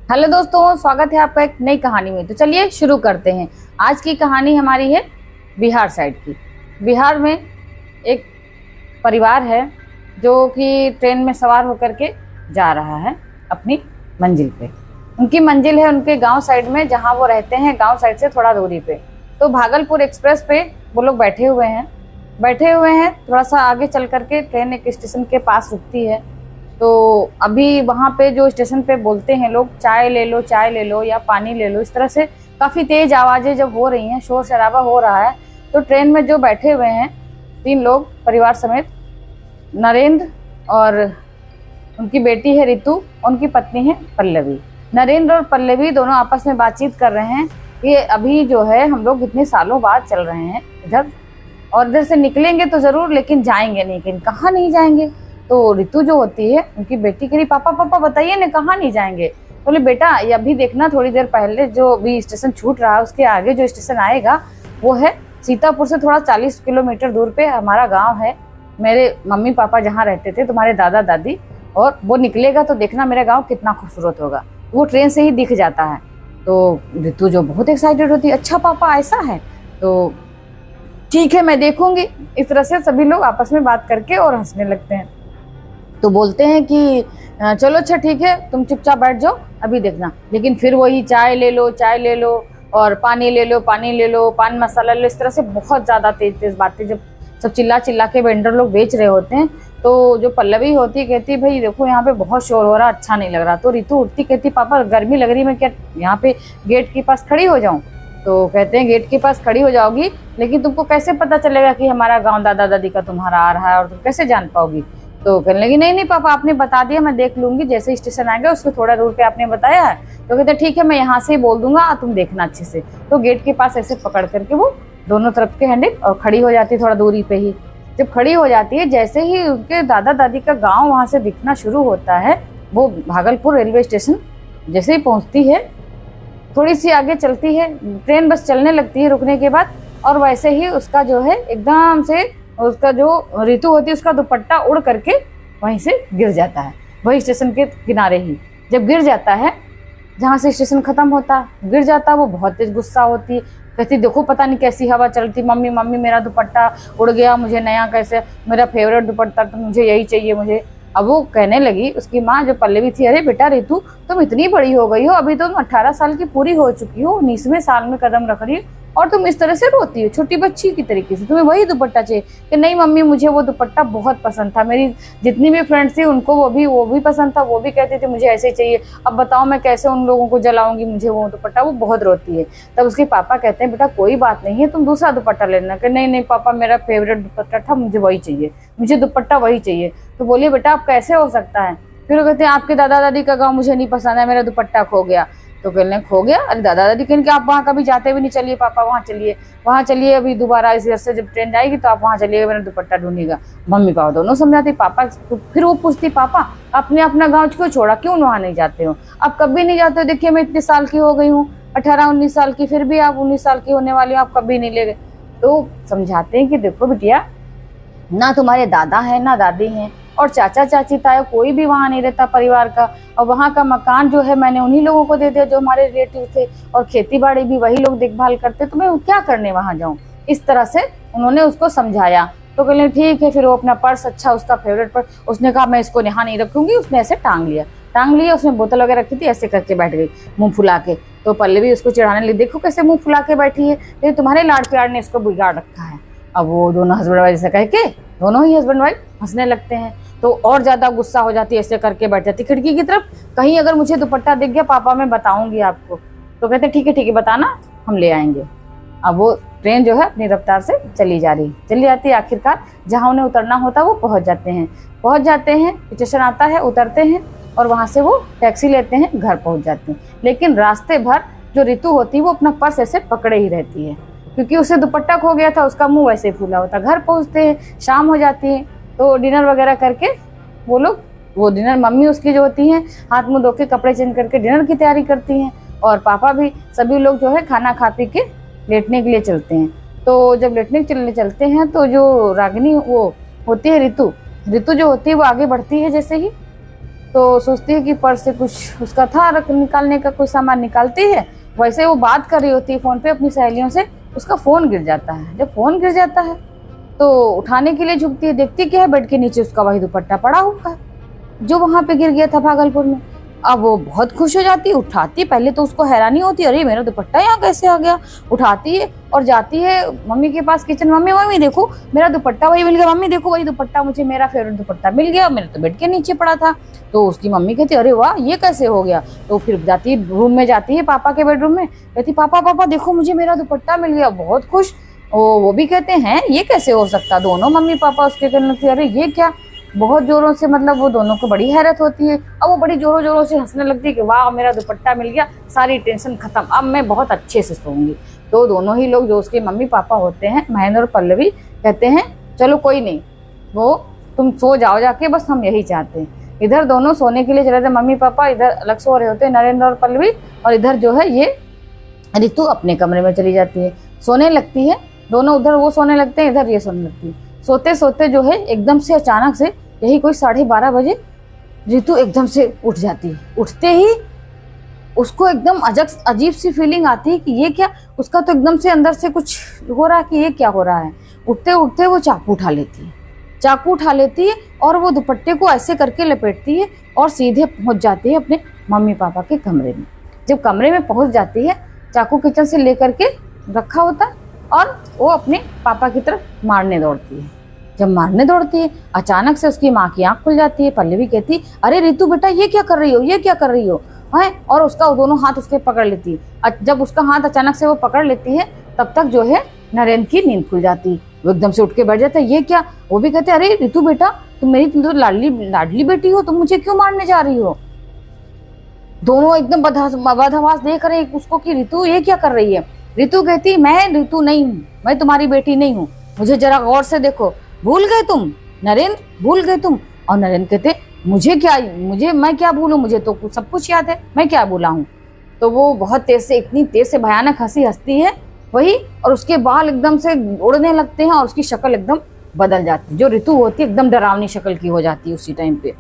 Hello दोस्तों, स्वागत है आपका एक नई कहानी में। तो चलिए शुरू करते हैं। आज की कहानी हमारी है बिहार साइड की। बिहार में एक परिवार है जो कि ट्रेन में सवार होकर के जा रहा है अपनी मंजिल पे। उनकी मंजिल है उनके गांव साइड में, जहां वो रहते हैं गांव साइड से थोड़ा दूरी पे। तो भागलपुर एक्सप्रेस पे वो लोग बैठे हुए हैं। थोड़ा सा आगे चल करके ट्रेन एक स्टेशन के पास रुकती है। तो अभी वहाँ पे जो स्टेशन पे बोलते हैं लोग, चाय ले लो या पानी ले लो, इस तरह से काफ़ी तेज आवाज़ें जब हो रही हैं, शोर शराबा हो रहा है, तो ट्रेन में जो बैठे हुए हैं 3 लोग परिवार समेत, नरेंद्र और उनकी बेटी है रितु, उनकी पत्नी है पल्लवी। नरेंद्र और पल्लवी दोनों आपस में बातचीत कर रहे हैं कि अभी जो है हम लोग इतने सालों बाद चल रहे हैं इधर, और इधर से निकलेंगे तो ज़रूर, लेकिन जाएंगे नहीं। लेकिन कहाँ नहीं जाएंगे? तो रितु जो होती है उनकी बेटी कह रही, पापा पापा बताइए ना, कहाँ नहीं जाएंगे? बोले बेटा ये अभी देखना, थोड़ी देर पहले जो भी स्टेशन छूट रहा है उसके आगे जो स्टेशन आएगा वो है सीतापुर से थोड़ा 40 किलोमीटर दूर पे हमारा गांव है। मेरे मम्मी पापा जहाँ रहते थे, तुम्हारे दादा दादी, और वो निकलेगा तो देखना मेरा गाँव कितना खूबसूरत होगा। वो ट्रेन से ही दिख जाता है। तो रितु जो बहुत एक्साइटेड होती है, अच्छा पापा ऐसा है, तो ठीक है मैं देखूंगी। इस तरह से सभी लोग आपस में बात करके और हंसने लगते हैं। तो बोलते हैं कि चलो अच्छा ठीक है, तुम चुपचाप बैठ जाओ, अभी देखना। लेकिन फिर वही चाय ले लो और पानी ले लो, पान मसाला ले लो, इस तरह से बहुत ज़्यादा तेज तेज बातें जब सब चिल्ला चिल्ला के वेंडर लोग बेच रहे होते हैं, तो जो पल्लवी होती है कहती है भाई देखो यहाँ पे बहुत शोर हो रहा, अच्छा नहीं लग रहा। तो रितु उठती कहती पापा गर्मी लग रही, मैं क्या यहाँ पे गेट के पास खड़ी हो जाऊँ? तो कहते हैं गेट के पास खड़ी हो जाओगी, लेकिन तुमको कैसे पता चलेगा कि हमारा गाँव दादा दादी का तुम्हारा आ रहा है, और तुम कैसे जान पाओगी? तो कहने लगी नहीं पापा आपने बता दिया, मैं देख लूंगी, जैसे स्टेशन आएगा उसको थोड़ा दूर पे आपने बताया है। तो कहते ठीक है मैं यहाँ से ही बोल दूंगा, तुम देखना अच्छे से। तो गेट के पास ऐसे पकड़ करके वो दोनों तरफ के हैंडल और खड़ी हो जाती है थोड़ा दूरी पे ही। जब खड़ी हो जाती है, जैसे ही उनके दादा दादी का गाँव वहाँ से दिखना शुरू होता है, वो भागलपुर रेलवे स्टेशन जैसे ही पहुँचती है, थोड़ी सी आगे चलती है, ट्रेन बस चलने लगती है रुकने के बाद, और वैसे ही उसका जो है एकदम से उसका जो रितु होती है उसका दुपट्टा उड़ करके वहीं से गिर जाता है, वही स्टेशन के किनारे ही। जब गिर जाता है जहाँ से स्टेशन खत्म होता है, गिर जाता है, वो बहुत तेज गुस्सा होती है, कहती देखो पता नहीं कैसी हवा चलती, मम्मी मम्मी मेरा दुपट्टा उड़ गया, मुझे नया कैसे, मेरा फेवरेट दुपट्टा, तो मुझे यही चाहिए मुझे। अब वो कहने लगी, उसकी माँ जो पल्लवी थी, अरे बेटा रितु तुम इतनी बड़ी हो गई हो, अभी तुम 18 साल की पूरी हो चुकी हो, 19वें साल में कदम रख रही हो, और तुम इस तरह से रोती हो छोटी बच्ची की तरीके से, तुम्हें वही दुपट्टा चाहिए? कि नहीं मम्मी मुझे वो दुपट्टा बहुत पसंद था, मेरी जितनी भी फ्रेंड्स थी उनको वो भी पसंद था, वो भी कहती थी मुझे ऐसे चाहिए, अब बताओ मैं कैसे उन लोगों को जलाऊंगी, मुझे वो दुपट्टा। वो बहुत रोती है। तब उसके पापा कहते हैं बेटा कोई बात नहीं है, तुम दूसरा दुपट्टा लेना। कि नहीं पापा मेरा फेवरेट दुपट्टा था, मुझे वही चाहिए, मुझे दुपट्टा वही चाहिए। तो बोलिए बेटा अब कैसे हो सकता है? फिर वो कहते हैं आपके दादा दादी का गाँव मुझे नहीं पसंद है, मेरा दुपट्टा खो गया। तो कहने खो गया? अरे दादा दादी कहने कि आप वहाँ कभी जाते भी नहीं, चलिए पापा वहाँ चलिए अभी दोबारा इस घर से जब ट्रेन जाएगी तो आप वहाँ चलिएगा, मेरा दुपट्टा ढूंढिएगा। मम्मी पापा दोनों समझाती, पापा तो फिर वो पूछती पापा आपने अपना गाँव क्यों छोड़ा, क्यों वहाँ नहीं जाते हो? आप कभी नहीं जाते हो, देखिए मैं इतने साल की हो गई हूँ, 18-19 साल की, फिर भी आप 19 साल की होने वाली हो, आप कभी नहीं ले गए। तो समझाते हैं कि देखो बिटिया, ना तुम्हारे दादा है ना दादी हैं, और चाचा चाची ताया कोई भी वहाँ नहीं रहता परिवार का, और वहाँ का मकान जो है मैंने उन्हीं लोगों को दे दिया जो हमारे रिलेटिव थे, और खेती बाड़ी भी वही लोग देखभाल करते, तो मैं क्या करने वहाँ जाऊँ? इस तरह से उन्होंने उसको समझाया। तो कहले ठीक है। फिर वो अपना पर्स, अच्छा उसका फेवरेट पर्स, उसने कहा मैं इसको यहाँ नहीं रखूंगी, उसने ऐसे टांग लिया, उसने बोतल वगैरह रखी थी, ऐसे करके बैठ गई मुँह फुला के। तो पल्लवी उसको चिढ़ाने लगी, देखो कैसे मुँह फुला के बैठी है, लेकिन तुम्हारे लाड़ प्यार ने इसको बिगाड़ रखा है। अब वो दोनों हस्बैंड वाइफ ऐसे कह के दोनों ही हस्बैंड वाइफ हंसने लगते हैं। तो और ज्यादा गुस्सा हो जाती है, ऐसे करके बैठ जाती खिड़की की तरफ, कहीं अगर मुझे दुपट्टा दिख गया पापा मैं बताऊंगी आपको। तो कहते ठीक है बताना, हम ले आएंगे। अब वो ट्रेन जो है अपनी रफ्तार से चली जाती है, आखिरकार जहाँ उन्हें उतरना होता है वो पहुँच जाते हैं, स्टेशन आता है, उतरते हैं, और वहाँ से वो टैक्सी लेते हैं, घर पहुँच जाते हैं। लेकिन रास्ते भर जो रितु होती है वो अपना पर्स ऐसे पकड़े ही रहती है, क्योंकि उसे दुपट्टा खो गया था, उसका मुंह वैसे फूला होता। घर पहुंचते हैं, शाम हो जाती है, तो डिनर वगैरह करके वो डिनर मम्मी उसकी जो होती हैं हाथ मुंह धो के कपड़े चेंज करके डिनर की तैयारी करती हैं, और पापा भी, सभी लोग जो है खाना खा पी के लेटने के लिए चलते हैं। तो जब लेटने के लिए चलते हैं तो जो रागिनी वो होती है रितु जो होती है वो आगे बढ़ती है जैसे ही, तो सोचती है कि पर्स से कुछ उसका था निकालने का, कुछ सामान निकालती है। वैसे वो बात कर रही होती है फ़ोन पे अपनी सहेलियों से, उसका फ़ोन गिर जाता है। जब फ़ोन गिर जाता है तो उठाने के लिए झुकती है, देखती क्या है, बेड के नीचे उसका वही दुपट्टा पड़ा हुआ है जो वहाँ पे गिर गया था भागलपुर में। अब वो बहुत खुश हो जाती है, उठाती है। पहले तो उसको हैरानी होती है, अरे मेरा दुपट्टा यहाँ कैसे आ गया। उठाती है और जाती है मम्मी के पास किचन, मम्मी मम्मी देखो मेरा दुपट्टा वही मिल गया, मम्मी देखो वही दुपट्टा, मुझे मेरा फेवरेट दुपट्टा मिल गया, मेरे तो बेड के नीचे पड़ा था। तो उसकी मम्मी कहती अरे वाह ये कैसे हो गया। तो फिर जाती है रूम में, जाती है पापा के बेडरूम में, कहती पापा पापा देखो मुझे मेरा दुपट्टा मिल गया। बहुत खुश। वो भी कहते हैं ये कैसे हो सकता। दोनों मम्मी पापा उसके कहने लगती अरे ये क्या। बहुत जोरों से, मतलब वो दोनों को बड़ी हैरत होती है। अब वो बड़ी जोरों जोरों से हंसने लगती है कि वाह मेरा दुपट्टा मिल गया, सारी टेंशन खत्म, अब मैं बहुत अच्छे से सोऊंगी। तो दोनों ही लोग जो उसके मम्मी पापा होते हैं, महेंद्र और पल्लवी, कहते हैं चलो कोई नहीं, वो तुम सो जाओ जाके, बस हम यही चाहते हैं। इधर दोनों सोने के लिए चले थे मम्मी पापा, इधर अलग सो रहे होते हैं नरेंद्र और पल्लवी, और इधर जो है ये ऋतु अपने कमरे में चली जाती है, सोने लगती है। दोनों उधर वो सोने लगते हैं, इधर ये सोने लगती है। सोते सोते जो है एकदम से अचानक से, यही कोई 12:30 बजे, ऋतु एकदम से उठ जाती है। उठते ही उसको एकदम अजीब सी फीलिंग आती है कि ये क्या। उसका तो एकदम से अंदर से कुछ हो रहा है कि ये क्या हो रहा है। उठते उठते वो चाकू उठा लेती है, चाकू उठा लेती है और वो दुपट्टे को ऐसे करके लपेटती है और सीधे पहुंच जाती है अपने मम्मी पापा के कमरे में। जब कमरे में पहुंच जाती है, चाकू किचन से लेकर के रखा होता है और वो अपने पापा की तरफ मारने दौड़ती है। जब मारने दौड़ती है, अचानक से उसकी माँ की आंख खुल जाती है। पल्लवी कहती अरे ऋतु बेटा ये क्या कर रही हो, ये क्या कर रही हो है। और उसका दोनों हाथ उसके पकड़ लेती है। जब उसका हाथ अचानक से वो पकड़ लेती है, तब तक जो है नरेंद्र की नींद खुल जाती है। वो एकदम से उठ के बैठ जाता है, ये क्या। वो भी कहते अरे ऋतु बेटा तुम मेरी तो लाडली बेटी हो, तुम मुझे क्यों मारने जा रही हो। दोनों एकदम बदहवास देख रहे हैं उसको कि ऋतु ये क्या कर रही है। ऋतु कहती मैं ऋतु नहीं हूँ, मैं तुम्हारी बेटी नहीं हूँ, मुझे जरा गौर से देखो। भूल गए तुम नरेंद्र, भूल गए तुम। और नरेंद्र कहते मैं क्या भूलूं, मुझे तो सब कुछ याद है, मैं क्या भूला हूँ। तो वो बहुत तेज से, इतनी तेज से भयानक हंसी हंसती है वही, और उसके बाल एकदम से उड़ने लगते हैं और उसकी शक्ल एकदम बदल जाती है। जो ऋतु होती है एकदम डरावनी शक्ल की हो जाती है उसी टाइम पे,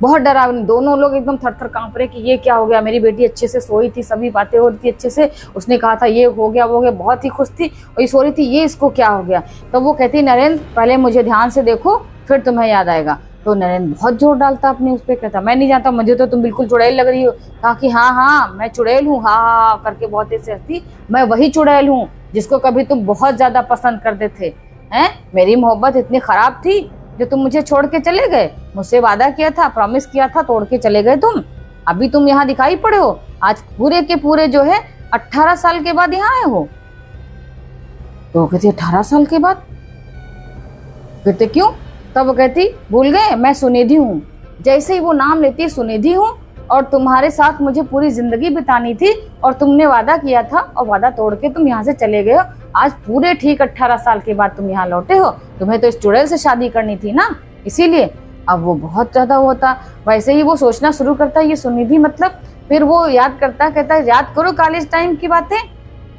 बहुत डरावनी। दोनों लोग एकदम थर थर कांप रहे कि ये क्या हो गया। मेरी बेटी अच्छे से सोई थी, सभी बातें हो रही थी अच्छे से, उसने कहा था ये हो गया वो हो गया, बहुत ही खुश थी और ये सो रही थी, ये इसको क्या हो गया। तो वो कहती नरेंद्र पहले मुझे ध्यान से देखो फिर तुम्हें याद आएगा। तो नरेंद्र बहुत जोर डालता अपने उस पर, कहता मैं नहीं जानता, मुझे तो तुम बिल्कुल चुड़ैल लग रही हो। कहा कि हाँ हाँ मैं चुड़ैल हूँ, हाँ हाँ करके बहुत तेज से हंसती, मैं वही चुड़ैल हूँ जिसको कभी तुम बहुत ज्यादा पसंद करते थे। हैं मेरी मोहब्बत इतनी खराब थी जो तुम मुझे छोड़ के चले गए, मुझसे वादा किया था, प्रॉमिस किया था, तोड़ के चले गए तुम। अभी तुम यहाँ दिखाई पड़े हो, आज पूरे के पूरे जो है 18 साल के बाद यहाँ आए हो। तो वो कहती 18 साल के बाद। कहते क्यों। तब वो कहती भूल गए मैं सुनिधि हूँ। जैसे ही वो नाम लेती है सुनिधि हूँ, और तुम्हारे साथ मुझे पूरी जिंदगी बितानी थी और तुमने वादा किया था और वादा तोड़ के तुम यहाँ से चले गए हो। आज पूरे ठीक 18 साल के बाद तुम यहाँ लौटे हो। तुम्हें तो इस चुड़ैल से शादी करनी थी ना, इसीलिए। अब वो बहुत ज्यादा होता, वैसे ही वो सोचना शुरू करता है ये सुनिधि मतलब। फिर वो याद करता, कहता है याद करो कॉलेज टाइम की बातें।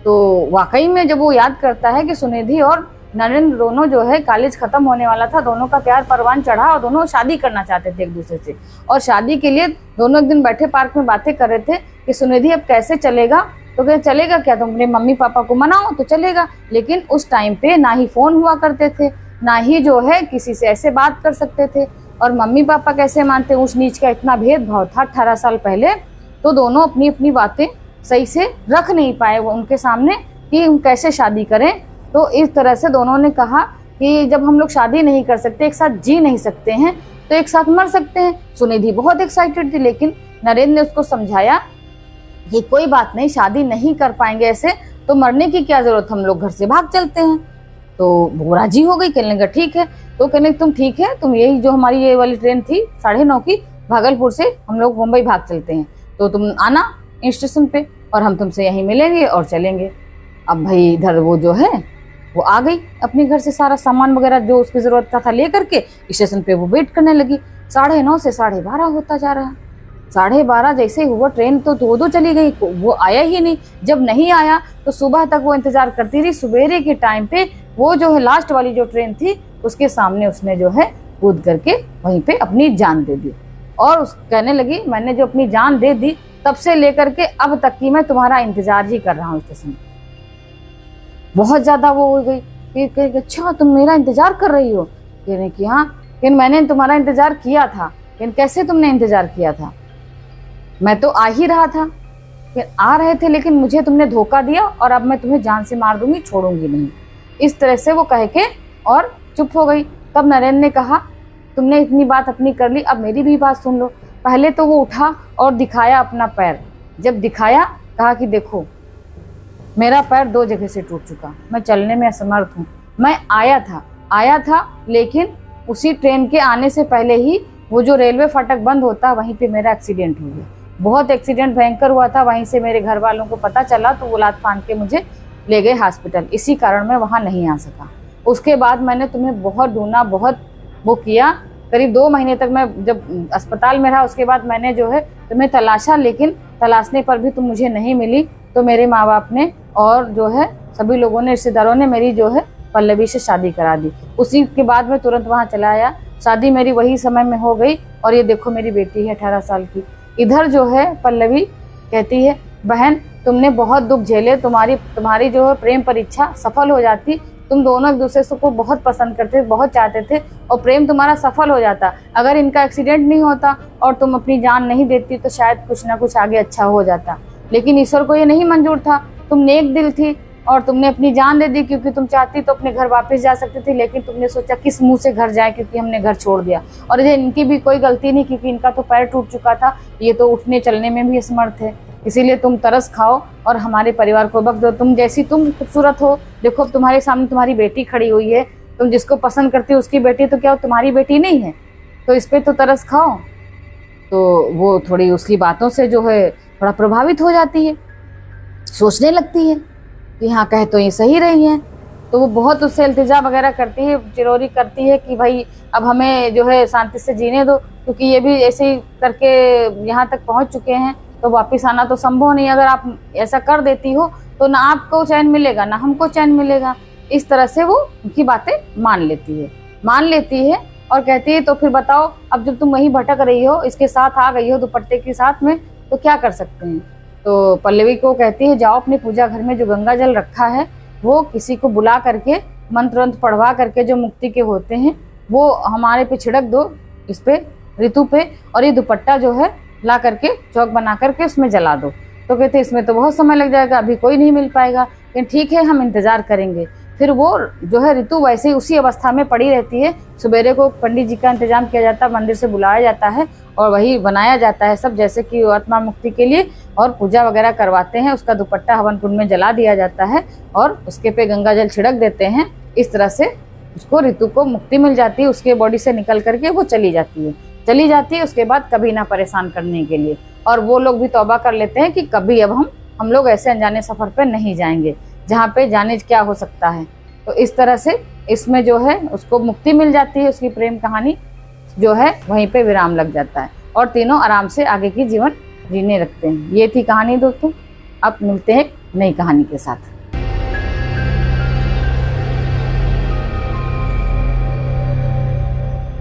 तो वाकई में जब वो याद करता है कि सुनिधि और नरेंद्र दोनों जो है, कॉलेज खत्म होने वाला था, दोनों का प्यार परवान चढ़ा और दोनों शादी करना चाहते थे एक दूसरे से। और शादी के लिए दोनों एक दिन बैठे पार्क में बातें कर रहे थे कि सुनिधि अब कैसे चलेगा। तो क्या चलेगा क्या, तुम अपने मम्मी पापा को मनाओ तो चलेगा। लेकिन उस टाइम पे ना ही फोन हुआ करते थे, ना ही जो है किसी से ऐसे बात कर सकते थे, और मम्मी पापा कैसे मानते, ऊंच नीच का इतना भेदभाव था 18 साल पहले। तो दोनों अपनी अपनी बातें सही से रख नहीं पाए वो उनके सामने कि हम कैसे शादी करें। तो इस तरह से दोनों ने कहा कि जब हम लोग शादी नहीं कर सकते, एक साथ जी नहीं सकते हैं, तो एक साथ मर सकते हैं। सुनिधि बहुत एक्साइटेड थी, लेकिन नरेंद्र ने उसको समझाया कि कोई बात नहीं, शादी नहीं कर पाएंगे ऐसे तो मरने की क्या जरूरत, हम लोग घर से भाग चलते हैं। तो वो राजी हो गई, कहने लगा ठीक है। तो कहने तुम ठीक है, तुम यही जो हमारी ये वाली ट्रेन थी 9:30 की, भागलपुर से हम लोग मुंबई भाग चलते हैं, तो तुम आना स्टेशन पे और हम तुमसे यहीं मिलेंगे और चलेंगे। अब भाई इधर वो जो है वो आ गई अपने घर से सारा सामान वगैरह जो उसकी जरूरत का था लेकर के स्टेशन पे वो वेट करने लगी। 9:30 से 12:30 होता जा रहा। 12:30 जैसे हुआ ट्रेन तो दो चली गई, वो आया ही नहीं। जब नहीं आया तो सुबह तक वो इंतजार करती रही। सवेरे के टाइम पे वो जो है लास्ट वाली जो ट्रेन थी उसके सामने उसने जो है कूद करके वहीं पे अपनी जान दे दी। और उस कहने लगी मैंने जो अपनी जान दे दी तब से लेकर के अब तक की मैं तुम्हारा इंतजार ही कर रहा हूँ स्टेशन। बहुत ज्यादा वो हो गई कि अच्छा तुम मेरा इंतजार कर रही हो? कहने की हाँ, लेकिन मैंने तुम्हारा इंतजार किया था। लेकिन कैसे तुमने इंतजार किया था? मैं तो आ ही रहा था। फिर आ रहे थे लेकिन मुझे तुमने धोखा दिया और अब मैं तुम्हें जान से मार दूंगी, छोड़ूंगी नहीं। इस तरह से वो कह के और चुप हो गई। तब नरेंद्र ने कहा तुमने इतनी बात अपनी कर ली, अब मेरी भी बात सुन लो। पहले तो वो उठा और दिखाया अपना पैर। जब दिखाया कहा कि देखो मेरा पैर 2 जगह से टूट चुका, मैं चलने में असमर्थ हूँ। मैं आया था लेकिन उसी ट्रेन के आने से पहले ही वो जो रेलवे फाटक बंद होता वहीं पे मेरा एक्सीडेंट हो गया। बहुत एक्सीडेंट भयंकर हुआ था। वहीं से मेरे घर वालों को पता चला तो वो लात फान के मुझे ले गए हॉस्पिटल। इसी कारण मैं वहाँ नहीं आ सका। उसके बाद मैंने तुम्हें बहुत ढूंढा, बहुत वो किया। करीब 2 महीने तक मैं जब अस्पताल में रहा उसके बाद मैंने जो है तुम्हें तलाशा, लेकिन तलाशने पर भी तुम मुझे नहीं मिली। तो मेरे माँ बाप ने और जो है सभी लोगों ने, रिश्तेदारों ने मेरी जो है पल्लवी से शादी करा दी। उसी के बाद मैं तुरंत वहाँ चला आया। शादी मेरी वही समय में हो गई और ये देखो मेरी बेटी है 18 साल की। इधर जो है पल्लवी कहती है बहन तुमने बहुत दुख झेले, तुम्हारी जो है प्रेम परीक्षा सफल हो जाती। तुम दोनों एक दूसरे को बहुत पसंद करते, बहुत चाहते थे और प्रेम तुम्हारा सफल हो जाता। अगर इनका एक्सीडेंट नहीं होता और तुम अपनी जान नहीं देती तो शायद कुछ ना कुछ आगे अच्छा हो जाता। लेकिन ईश्वर को ये नहीं मंजूर था। तुम नेक दिल थी और तुमने अपनी जान दे दी, क्योंकि तुम चाहती तो अपने घर वापस जा सकती थी। लेकिन तुमने सोचा किस मुंह से घर जाए, क्योंकि हमने घर छोड़ दिया। और ये इनकी भी कोई गलती नहीं, क्योंकि इनका तो पैर टूट चुका था, ये तो उठने चलने में भी असमर्थ थे। इसीलिए तुम तरस खाओ और हमारे परिवार को बख्श दो। तुम जैसी तुम खूबसूरत हो, देखो अब तुम्हारे सामने तुम्हारी बेटी खड़ी हुई है। तुम जिसको पसंद करती हो उसकी बेटी, तो क्या तुम्हारी बेटी नहीं है? तो इस पर तो तरस खाओ। तो वो थोड़ी उसकी बातों से जो है थोड़ा प्रभावित हो जाती है, सोचने लगती है कि हाँ कहे तो ये सही रही है। तो वो बहुत उससे इल्तिजा वगैरह करती है, चिरौरी करती है कि भाई अब हमें जो है शांति से जीने दो, क्योंकि ये भी ऐसे ही करके यहाँ तक पहुँच चुके हैं तो वापस आना तो संभव नहीं। अगर आप ऐसा कर देती हो तो ना आपको चैन मिलेगा ना हमको चैन मिलेगा। इस तरह से वो उनकी बातें मान लेती है और कहती है तो फिर बताओ अब जब तुम वहीं भटक रही हो, इसके साथ आ गई हो दुपट्टे के साथ में, तो क्या कर सकते हैं? तो पल्लवी को कहती है जाओ अपने पूजा घर में जो गंगा जल रखा है वो किसी को बुला करके मंत्र वंत्र पढ़वा करके जो मुक्ति के होते हैं वो हमारे पे छिड़क दो, इस पे ऋतु पे, और ये दुपट्टा जो है ला करके चौक बना करके उसमें जला दो। तो कहते इसमें तो बहुत समय लग जाएगा, अभी कोई नहीं मिल पाएगा, लेकिन ठीक है हम इंतजार करेंगे। फिर वो जो है ऋतु वैसे ही उसी अवस्था में पड़ी रहती है। सवेरे को पंडित जी का इंतजाम किया जाता है, मंदिर से बुलाया जाता है और वही बनाया जाता है सब, जैसे कि आत्मा मुक्ति के लिए, और पूजा वगैरह करवाते हैं। उसका दुपट्टा हवन कुंड में जला दिया जाता है और उसके पे गंगा जल छिड़क देते हैं। इस तरह से उसको ऋतु को मुक्ति मिल जाती है, उसके बॉडी से निकल करके वो चली जाती है उसके बाद कभी ना परेशान करने के लिए। और वो लोग भी तौबा कर लेते हैं कि कभी अब हम लोग ऐसे अनजाने सफर पर नहीं जाएंगे जहाँ पे जाने क्या हो सकता है। तो इस तरह से इसमें जो है उसको मुक्ति मिल जाती है, उसकी प्रेम कहानी जो है वहीं पे विराम लग जाता है और तीनों आराम से आगे की जीवन जीने लगते हैं। ये थी कहानी दोस्तों। अब मिलते हैं नई कहानी के साथ।